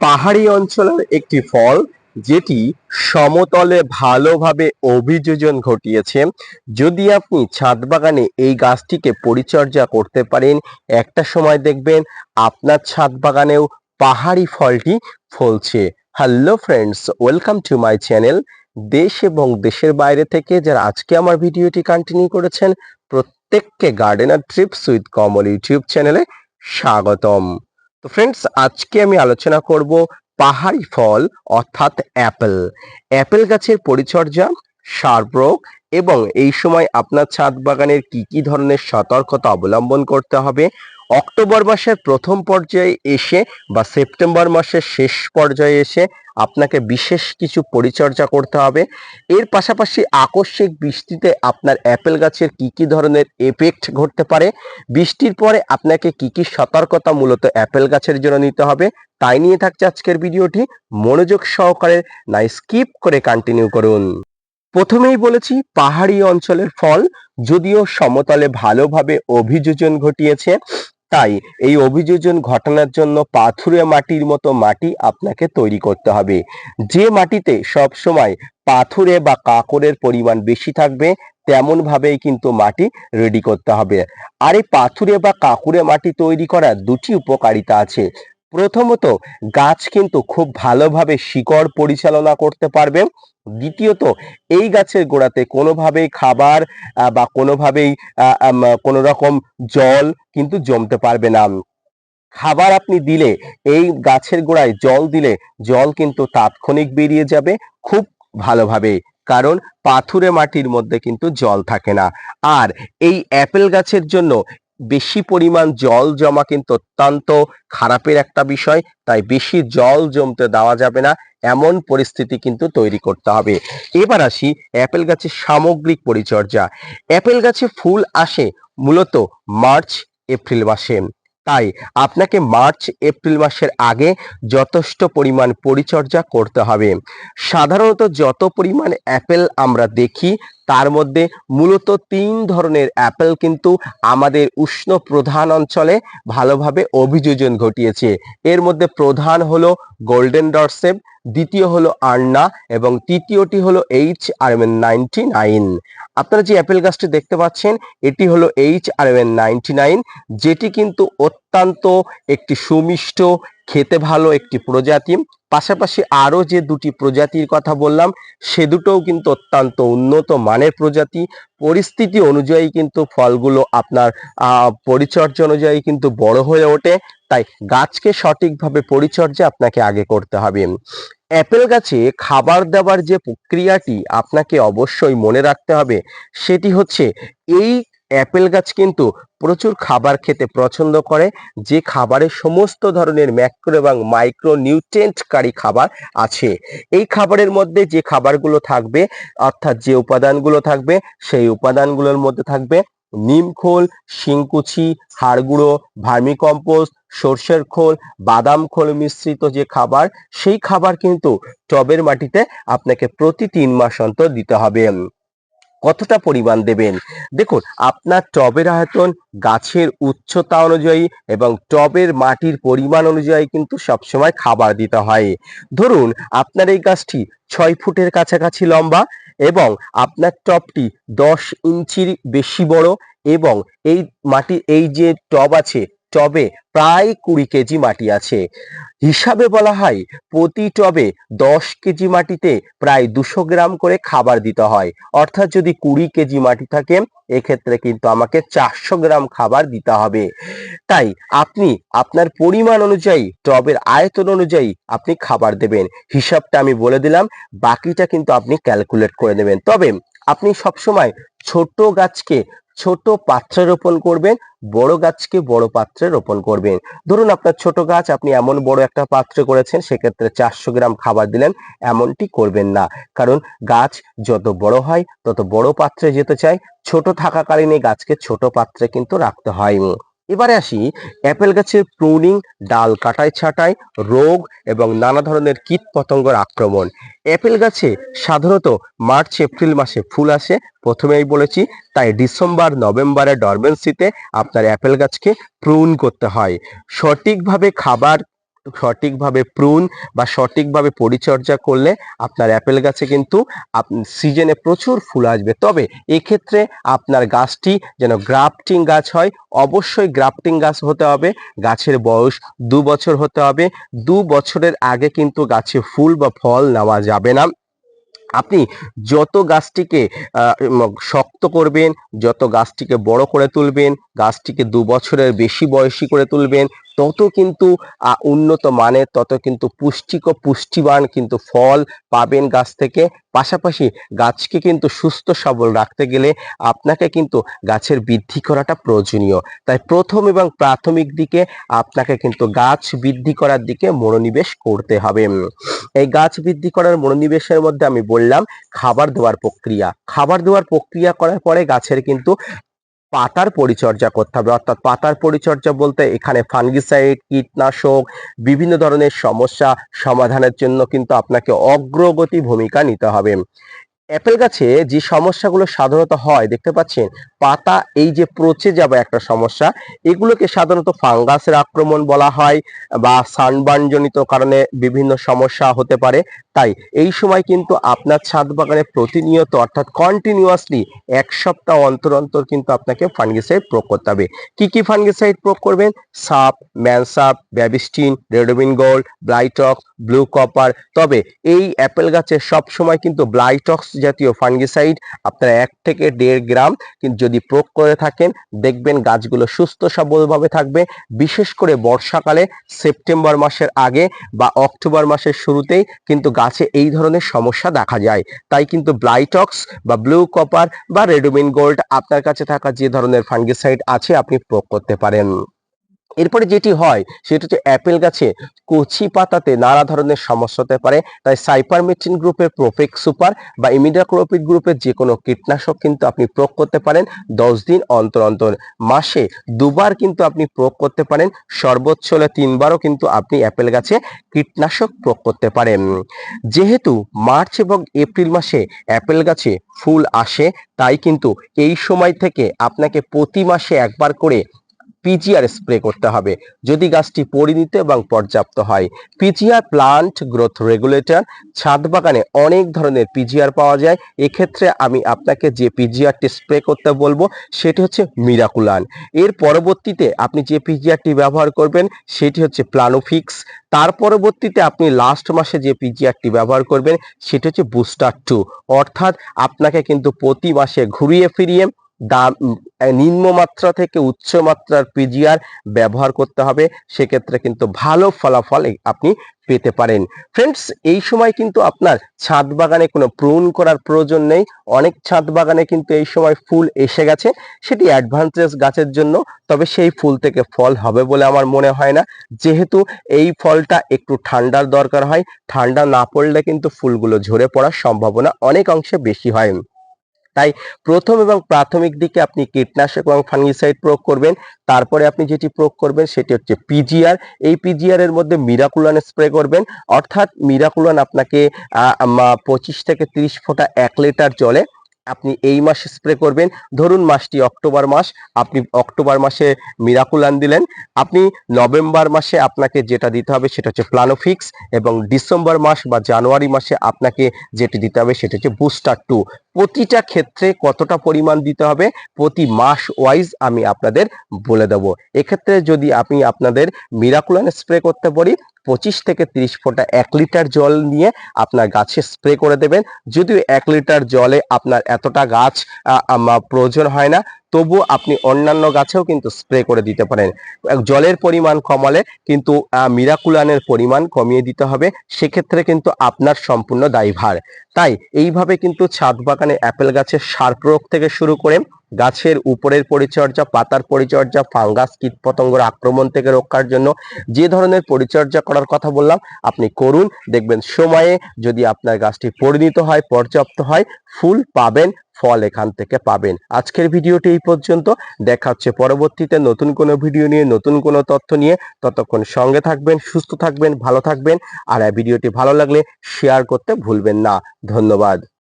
পাহাড়ি অঞ্চলের একটি ফল যেটি সমতলে ভালোভাবে অভিযোজন ঘটিয়েছে। যদি আপনি ছাদ বাগানে এই গাছটিকে পরিচর্যা করতে পারেন, একটা সময় দেখবেন আপনার ছাদ বাগানেও পাহাড়ি ফলটি ফলছে। Hello friends, welcome to my channel. দেশ এবং দেশের বাইরে থেকে যারা আজকে আমার ভিডিওটি কন্টিনিউ করেছেন, প্রত্যেককে gardener TRIPS with Kamal YouTube চ্যানেলে স্বাগতম। তো ফ্রেন্ডস, আজকে আমি আলোচনা করব পাহাড়ি ফল অর্থাৎ অ্যাপেল। অ্যাপেল গাছের পরিচর্যা, সার প্রয়োগ এবং এই সময় আপনার ছাদ বাগানের কি কি ধরনের সতর্কতা অবলম্বন করতে হবে, অক্টোবর মাসের প্রথম পর্যায়ে এসে বা সেপ্টেম্বর মাসের শেষ পর্যায়ে এসে আপনাকে বিশেষ কিছু পরিচর্যা করতে হবে। এর পাশাপাশি আকস্মিক বৃষ্টিতে আপনার অ্যাপেল গাছের কি কি ধরনের এফেক্ট ঘটতে পারে, বৃষ্টির পরে আপনাকে কি কি সতর্কতা মূলত অ্যাপেল গাছের জন্য নিতে হবে, তাই নিয়ে থাকছে আজকের ভিডিওটি। মনোযোগ সহকারে না স্কিপ করে কন্টিনিউ করুন। প্রথমেই বলেছি পাহাড়ি অঞ্চলের ফল, যদিও সমতলে ভালোভাবে অভিযোজন ঘটিয়েছে, তাই এই অভিযোজন ঘটানোর জন্য পাথুরে মাটির মতো মাটি আপনাকে তৈরি করতে হবে। যে মাটিতে সব সময় পাথুরে বা কাঁকড়ের পরিমাণ বেশি থাকবে তেমন ভাবেই কিন্তু মাটি রেডি করতে হবে। আর এই পাথুরে বা কাঁকুড়ে মাটি তৈরি করার দুটি উপকারিতা আছে। প্রথমত, গাছ কিন্তু খুব ভালোভাবে শিকড় পরিচালনা করতে পারবে। দ্বিতীয়ত, এই গাছের গোড়াতে কোনোভাবেই খাবার বা কোনোভাবেই কোনো রকম জল কিন্তু জমতে পারবে না। খাবার আপনি দিলে, এই গাছের গোড়ায় জল দিলে জল কিন্তু তাৎক্ষণিক বেরিয়ে যাবে খুব ভালোভাবে, কারণ পাথুরে মাটির মধ্যে কিন্তু জল থাকে না। আর এই অ্যাপেল গাছের জন্য বেশি পরিমাণ জল জমা কিন্তু অত্যন্ত খারাপের একটা বিষয়, তাই বেশি জল জমতে দেওয়া যাবে না, এমন পরিস্থিতি কিন্তু তৈরি করতে হবে। এবার আসি অ্যাপেল গাছের সামগ্রিক পরিচর্যা। অ্যাপেল গাছে ফুল আসে মূলত মার্চ এপ্রিল মাসে, তাই আপনাকে মার্চ এপ্রিল মাসের আগে যথেষ্ট পরিমাণ পরিচর্যা করতে হবে। সাধারণত যত পরিমাণ অ্যাপেল আমরা দেখি তার মধ্যে মূলত 3 ধরনের অ্যাপেল কিন্তু আমাদের উষ্ণ প্রধান অঞ্চলে ভালোভাবে অভিযোজন ঘটিয়েছে। এর মধ্যে প্রধান হলো গোল্ডেন ডরসেট, দ্বিতীয় হলো আন্না এবং তৃতীয়টি হলো HRM99। আপনারা যে অ্যাপেল গাছটি দেখতে পাচ্ছেন এটি হলো HRM99, যেটি কিন্তু অত্যন্ত একটি সুমিষ্ট, খেতে ভালো একটি প্রজাতি। পাশাপাশি আরো যে দুটি প্রজাতির কথা বললাম সে দুটোও কিন্তু অত্যন্ত উন্নত মানের প্রজাতি। পরিস্থিতি অনুযায়ী কিন্তু ফলগুলো আপনার পরিচর্যা অনুযায়ী কিন্তু বড় হয়ে ওঠে, তাই গাছকে সঠিকভাবে পরিচর্যা আপনাকে আগে করতে হবে। অ্যাপেল গাছে খাবার দেওয়ার যে প্রক্রিয়াটি আপনাকে অবশ্যই মনে রাখতে হবে, সেটি হচ্ছে এই অ্যাপেল গাছ কিন্তু প্রচুর খাবার খেতে পছন্দ করে, যে খাবারে সমস্ত ধরনের ম্যাক্রো এবং মাইক্রো নিউট্রিয়েন্টকারী খাবার আছে। এই খাবারের মধ্যে যে খাবারগুলো থাকবে, অর্থাৎ যে উপাদানগুলো থাকবে, সেই উপাদানগুলোর মধ্যে থাকবে নিমখোল, শিংকুচি, হাড়গুঁড়ো, ভার্মিকম্পোস্ট, সর্ষের খোল, বাদাম খোল মিশ্রিত যে খাবার, সেই খাবার কিন্তু টবের মাটিতে আপনাকে প্রতি 3 মাস অন্তর দিতে হবে। কতটা পরিমাণ দেবেন? দেখুন, আপনার টবের আয়তন, গাছের উচ্চতা অনুযায়ী এবং টবের মাটির পরিমাণ অনুযায়ী কিন্তু সবসময় খাবার দিতে হয়। ধরুন আপনার এই গাছটি 6 ফুটের কাছাকাছি লম্বা এবং আপনার টবটি 10 ইঞ্চির বেশি বড় এবং এই যে টব আছে, টবে প্রায় 20 কেজি মাটি আছে। হিসাবে বলা হয় প্রতি টবে 10 কেজি মাটিতে প্রায় 200 গ্রাম করে খাবার দিতে হয়। অর্থাৎ যদি 20 কেজি মাটি থাকে, এক্ষেত্রে কিন্তু আমাকে 400 গ্রাম খাবার দিতে হবে। তাই আপনি আপনার পরিমাণ অনুযায়ী, টবের আয়তন অনুযায়ী আপনি খাবার দেবেন। হিসাবটা আমি বলে দিলাম, বাকিটা কিন্তু আপনি ক্যালকুলেট করে নেবেন। তবে আপনি সবসময় ছোট গাছকে ছোট পাত্রে রোপণ করবেন, বড় গাছকে বড় পাত্রে রোপণ করবেন। ধরুন আপনার ছোট গাছ, আপনি এমন বড় একটা পাত্রে করেছেন, সেক্ষেত্রে 400 গ্রাম খাবার দিলেন, এমনটি করবেন না। কারণ গাছ যত বড় হয় তত বড় পাত্রে যেতে চায়, ছোট থাকাকালীন এই গাছকে ছোট পাত্রে কিন্তু রাখতে হয়। এবারে আসি অ্যাপেল গাছের প্রুনিং, ডাল কাটাই ছাঁটাই, রোগ এবং নানা ধরনের কীট পতঙ্গের আক্রমণ। অ্যাপেল গাছে সাধারণত মার্চ এপ্রিল মাসে ফুল আসে, প্রথমেই বলেছি, তাই ডিসেম্বর নভেম্বরের ডরমেন্সিতে আপনার অ্যাপেল গাছকে প্রুন করতে হয়। সঠিকভাবে খাবার সঠিকভাবে প্রুন বা সঠিকভাবে পরিচর্যা করলে আপনার অ্যাপেল গাছে কিন্তু সিজনে প্রচুর ফুল আসবে। তবে এক্ষেত্রে আপনার গাছটি যেন গ্রাফটিং গাছ হয়, অবশ্যই গ্রাফটিং গাছ হতে হবে। গাছের বয়স 2 বছর হতে হবে। 2 বছরের আগে কিন্তু গাছে ফুল বা ফল নেওয়া যাবে না। আপনি যত গাছটিকে শক্ত করবেন, যত গাছটিকে বড় করে তুলবেন, গাছটিকে 2 বছরের বেশি বয়সী করে তুলবেন, তত কিন্তু উন্নত মানের, তত কিন্তু পুষ্টিবান কিন্তু ফল পাবেন গাছ থেকে। পাশাপাশি গাছকে কিন্তু সুস্থ সবল রাখতে গেলে আপনাকে কিন্তু গাছের বৃদ্ধি করাটা প্রয়োজনীয়। তাই প্রথম এবং প্রাথমিক দিকে আপনাকে কিন্তু গাছ বৃদ্ধি করার দিকে মনোনিবেশ করতে হবে। এই গাছ বৃদ্ধি করার মনোনিবেশের মধ্যে আমি বললাম খাবার দেওয়ার প্রক্রিয়া। খাবার দেওয়ার প্রক্রিয়া করার পরে গাছের কিন্তু পাতার পরিচর্যা করতে হবে। অর্থাৎ পাতার পরিচর্যা বলতে এখানে ফাঙ্গিসাইড, কীটনাশক, বিভিন্ন ধরনের সমস্যা সমাধানের জন্য কিন্তু আপনাকে অগ্রগতি ভূমিকা নিতে হবে। অ্যাপেল গাছে যে সমস্যাগুলো সাধারণত হয় দেখতে পাচ্ছেন, পাতা এই যে পচে যাবে একটা সমস্যা, এগুলোকে সাধারণত ফাঙ্গাসের আক্রমণ বলা হয় বা সানবার্ন জনিত কারণে বিভিন্ন সমস্যা হতে পারে। তাই এই সময় কিন্তু আপনার ছাদ বাগানে প্রতিনিয়ত অর্থাৎ কন্টিনিউয়াসলি 1 সপ্তাহ অন্তর অন্তর কিন্তু আপনাকে ফাঙ্গিসাইড প্রয়োগ করতে হবে। কি কি ফাঙ্গিসাইড প্রয়োগ করবেন? সাপ, ম্যানসাপ, Bavistin, Ridomil gold, Blitox, blue copper. তবে এই অ্যাপেল গাছে সব সময় কিন্তু ব্লাইটক্স জাতীয় ফাঙ্গিসাইড আপনারা 1 থেকে 1.5 গ্রাম কিন্তু যদি প্রয়োগ করে থাকেন, দেখবেন গাছগুলো সুস্থ সবলভাবে থাকবে। বিশেষ করে বর্ষাকালে সেপ্টেম্বর মাসের আগে বা অক্টোবর মাসের শুরুতেই কিন্তু গাছে এই ধরনের সমস্যা দেখা যায়। তাই কিন্তু ব্লাইটক্স বা ব্লু কপার বা রেডোমিন গোল্ড আপনার কাছে থাকা যে ধরনের ফাঙ্গিসাইড আছে আপনি প্রয়োগ করতে পারেন। এরপরে যেটি হয় সেটা হচ্ছে অ্যাপেল গাছে কচি পাতাতে নানা ধরনের সমস্যা হতে পারে। তাই সাইপারমেথ্রিন গ্রুপের প্রোফেক্স সুপার বা ইমিডাক্লোপিড গ্রুপের যে কোনো কীটনাশক কিন্তু আপনি প্রয়োগ করতে পারেন 10 দিন অন্তর অন্তর। মাসে 2 বার কিন্তু আপনি প্রয়োগ করতে পারেন, সর্বোচ্চ হলে 3 বারও কিন্তু আপনি অ্যাপেল গাছে কীটনাশক প্রয়োগ করতে পারেন। যেহেতু মার্চ এবং এপ্রিল মাসে অ্যাপেল গাছে ফুল আসে, তাই কিন্তু এই সময় থেকে আপনাকে প্রতি মাসে 1 বার করে পিজিআর স্প্রে করতে হবে যদি গাছটি পরিণত এবং পর্যাপ্ত হয়। PGR plant growth regulator. ছাদ বাগানে অনেক ধরনের পিজিআর পাওয়া যায়। এক্ষেত্রে আমি আপনাকে যে পিজিআরটি স্প্রে করতে বলবো সেটি হচ্ছে মিরাকুলান। এর পরবর্তীতে আপনি যে পিজিআরটি ব্যবহার করবেন সেটি হচ্ছে প্লানোফিক্স। তার পরবর্তীতে আপনি লাস্ট মাসে যে পিজিআরটি ব্যবহার করবেন সেটি হচ্ছে বুস্টার 2। অর্থাৎ আপনাকে কিন্তু প্রতি মাসে ঘুরিয়ে ফিরিয়ে দাম নিম্নমাত্রা থেকে উচ্চ মাত্রার পিজিআর ব্যবহার করতে হবে। সেক্ষেত্রে কিন্তু ভালো ফলাফল আপনি পেতে পারেন। ফ্রেন্ডস, এই সময় কিন্তু আপনার ছাদ বাগানে কোনো প্রুন করার প্রয়োজন নেই। অনেক ছাদ বাগানে কিন্তু এই সময় ফুল এসে গেছে, সেটি অ্যাডভান্টেজ গাছের জন্য। তবে সেই ফুল থেকে ফল হবে বলে আমার মনে হয় না, যেহেতু এই ফলটা একটু ঠান্ডার দরকার হয়। ঠান্ডা না পড়লে কিন্তু ফুলগুলো ঝরে পড়ার সম্ভাবনা অনেক অংশে বেশি হয়। তাই প্রথম এবং প্রাথমিক দিকে আপনি কীটনাশক এবং ফাঙ্গিসাইড প্রয়োগ করবেন। তারপরে আপনি যেটি প্রয়োগ করবেন সেটি হচ্ছে পিজিআর। এই পিজিআর এর মধ্যে মিরাকুলান স্প্রে করবেন। অর্থাৎ মিরাকুলান আপনাকে 25 থেকে 30 ফোঁটা 1 লিটার জলে আপনি এই মাসে স্প্রে করবেন। ধরুন মাসটি অক্টোবর মাস, আপনি অক্টোবর মাসে মিরাকুলান দিলেন। আপনি নভেম্বর মাসে আপনাকে যেটা দিতে হবে সেটা হচ্ছে প্লানোফিক্স, এবং ডিসেম্বর মাস বা জানুয়ারি মাসে আপনাকে যেটি দিতে হবে সেটা হচ্ছে বুস্টার 2। প্রতিটা ক্ষেত্রে কতটা পরিমাণ দিতে হবে প্রতি মাস ওয়াইজ আমি আপনাদের বলে দেবো। এক্ষেত্রে যদি আমি আপনাদের মিরাকুলান স্প্রে করতে বলি, 25 থেকে 30 ফোঁটা 1 লিটার জল নিয়ে আপনার গাছে স্প্রে করে দেবেন। যদিও 1 লিটার জলে আপনার এতটা গাছ প্রয়োজন হয় না, তবু আপনি অন্যান্য গাছেও কিন্তু স্প্রে করে দিতে পারেন। জলের পরিমাণ কমালে কিন্তু মিরাকুলানের পরিমাণ কমিয়ে দিতে হবে, সেক্ষেত্রে কিন্তু আপনার সম্পূর্ণ দায়ভার। তাই এইভাবে কিন্তু ছাদ বাগানে অ্যাপেল গাছের সার প্রয়োগ থেকে শুরু করে গাছের উপরের পরিচর্যা, পাতার পরিচর্যা, ফাঙ্গাস কীটপতঙ্গের আক্রমণ থেকে রক্ষার জন্য যে ধরনের পরিচর্যা করার কথা বললাম আপনি করুন। দেখবেন সময়ে যদি আপনার গাছটি পরিণত হয়, পর্যাপ্ত হয়, ফুল পাবেন, ফল এখান থেকে পাবেন। আজকের ভিডিওটি এই পর্যন্ত। দেখা হচ্ছে পরবর্তীতে নতুন কোনো ভিডিও নিয়ে, নতুন কোনো তথ্য নিয়ে। ততক্ষণ সঙ্গে থাকবেন, সুস্থ থাকবেন, ভালো থাকবেন। আর এই ভিডিওটি ভালো লাগলে শেয়ার করতে ভুলবেন না। ধন্যবাদ।